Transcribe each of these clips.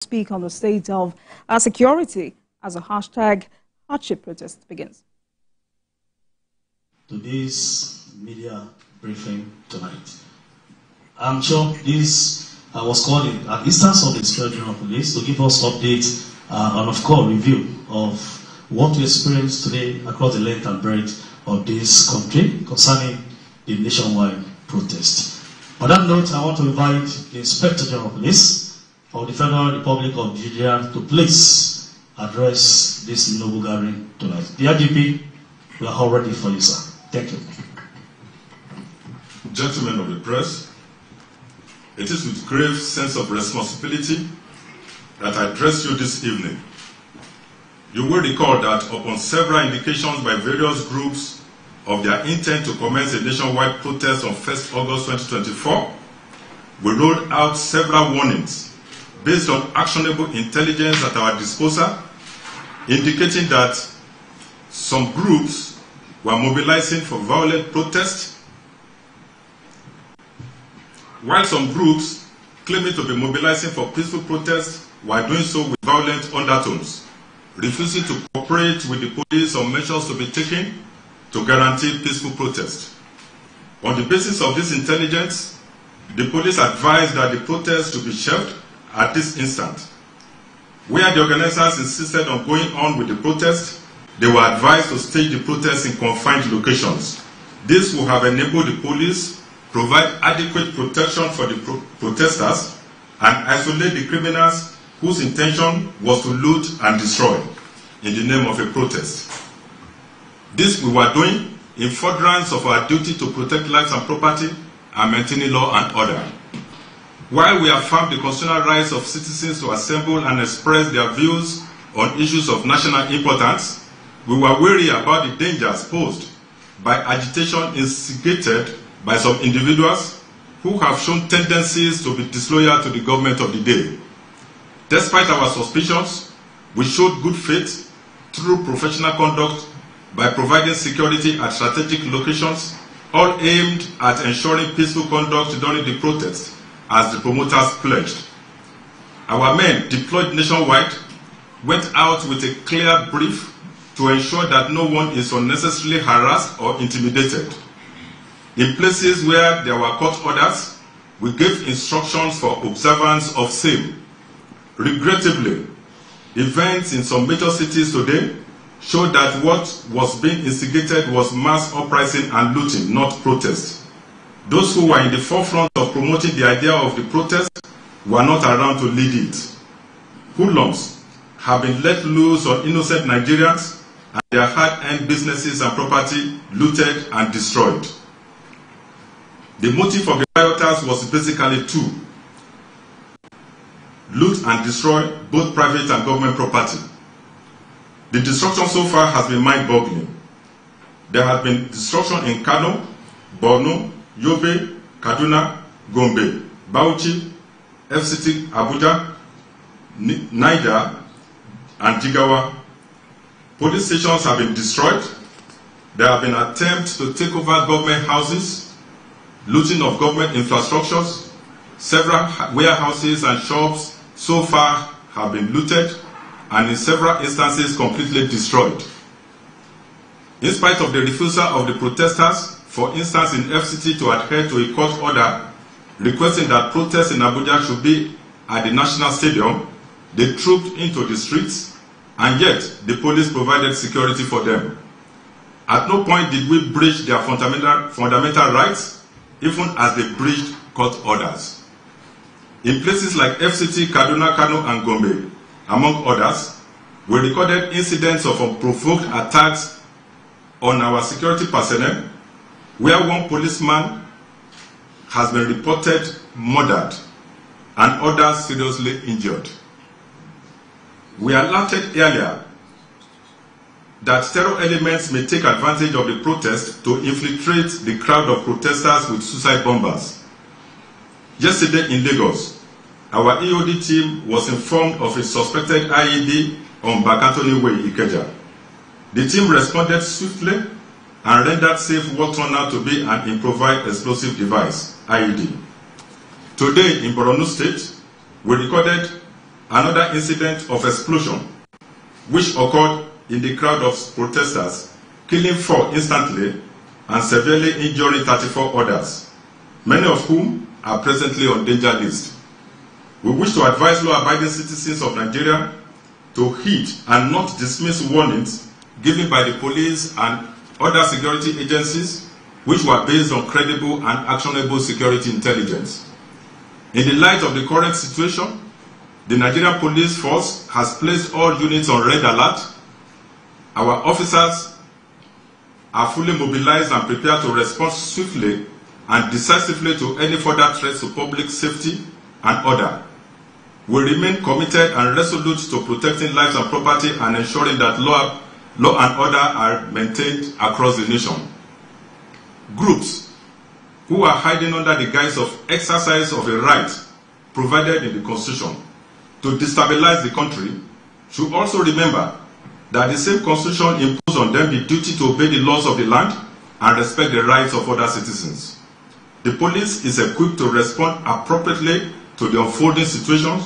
speak on the state of security as a hashtag hardship protest begins. Today's media briefing tonight. I'm sure this was called at instance of the Inspector General of Police to give us updates and of course review of what we experienced today across the length and breadth of this country concerning the nationwide protest. On that note, I want to invite the Inspector General of Police of the Federal Republic of Nigeria to please address this noble gathering tonight. The IGP, we are all ready for you, sir. Thank you. Gentlemen of the press, it is with grave sense of responsibility that I address you this evening. You will recall that upon several indications by various groups of their intent to commence a nationwide protest on 1st August 2024, we rolled out several warnings based on actionable intelligence at our disposal, indicating that some groups were mobilizing for violent protest, while some groups claiming to be mobilizing for peaceful protest were doing so with violent undertones, refusing to cooperate with the police on measures to be taken to guarantee peaceful protest. On the basis of this intelligence, the police advised that the protest to be shelved at this instant. Where the organizers insisted on going on with the protest, they were advised to stage the protest in confined locations. This will have enabled the police provide adequate protection for the protesters and isolate the criminals whose intention was to loot and destroy in the name of a protest. This we were doing in furtherance of our duty to protect lives and property and maintaining law and order. While we affirm the constitutional rights of citizens to assemble and express their views on issues of national importance, we were wary about the dangers posed by agitation instigated by some individuals who have shown tendencies to be disloyal to the government of the day. Despite our suspicions, we showed good faith through professional conduct by providing security at strategic locations, all aimed at ensuring peaceful conduct during the protest, as the promoters pledged. Our men, deployed nationwide, went out with a clear brief to ensure that no one is unnecessarily harassed or intimidated. In places where there were court orders, we gave instructions for observance of same. Regrettably, events in some major cities today showed that what was being instigated was mass uprising and looting, not protest. Those who were in the forefront of promoting the idea of the protest were not around to lead it. Hoodlums have been let loose on innocent Nigerians and their hard-earned businesses and property looted and destroyed. The motive of the rioters was basically two: loot and destroy both private and government property. The destruction so far has been mind-boggling. There has been destruction in Kano, Borno, Yobe, Kaduna, Gombe, Bauchi, FCT, Abuja, Niger, and Jigawa. Police stations have been destroyed. There have been attempts to take over government houses, looting of government infrastructures. Several warehouses and shops so far have been looted and in several instances completely destroyed. In spite of the refusal of the protesters, for instance in FCT, to adhere to a court order requesting that protests in Abuja should be at the National Stadium, they trooped into the streets, and yet the police provided security for them. At no point did we breach their fundamental rights, even as they breached court orders. In places like FCT, Kaduna, Kano, and Gombe, among others, we recorded incidents of unprovoked attacks on our security personnel, where one policeman has been reported murdered and others seriously injured. We alerted earlier that terror elements may take advantage of the protest to infiltrate the crowd of protesters with suicide bombers. Yesterday in Lagos, our EOD team was informed of a suspected IED on Bakantoni Way, Ikeja. The team responded swiftly and rendered safe what turned out to be an improvised explosive device, IED. Today in Borno State, we recorded another incident of explosion which occurred in the crowd of protesters, killing 4 instantly and severely injuring 34 others, many of whom are presently on danger list. We wish to advise law-abiding citizens of Nigeria to heed and not dismiss warnings given by the police and other security agencies which were based on credible and actionable security intelligence. In the light of the current situation, the Nigerian Police Force has placed all units on red alert. Our officers are fully mobilized and prepared to respond swiftly and decisively to any further threats to public safety and order. We remain committed and resolute to protecting lives and property and ensuring that law and order are maintained across the nation. Groups who are hiding under the guise of exercise of a right provided in the Constitution to destabilize the country should also remember that the same Constitution imposed on them the duty to obey the laws of the land and respect the rights of other citizens. The police is equipped to respond appropriately to the unfolding situations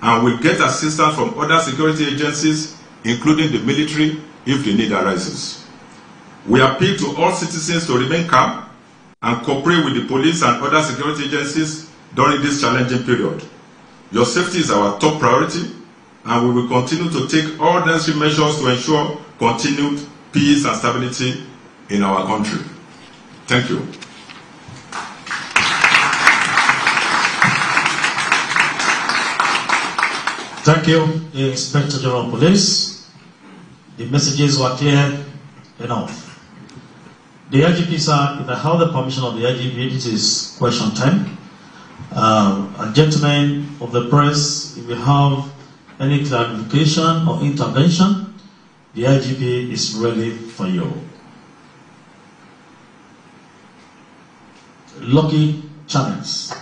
and will get assistance from other security agencies, including the military, if the need arises. We appeal to all citizens to remain calm and cooperate with the police and other security agencies during this challenging period. Your safety is our top priority, and we will continue to take all necessary measures to ensure continued peace and stability in our country. Thank you. Thank you, Inspector General of Police. The messages were clear enough. The IGP, sir, if I have the permission of the IGP, this is question time. Gentlemen of the press, if you have any clarification or intervention, the IGP is ready for you. Lucky channels.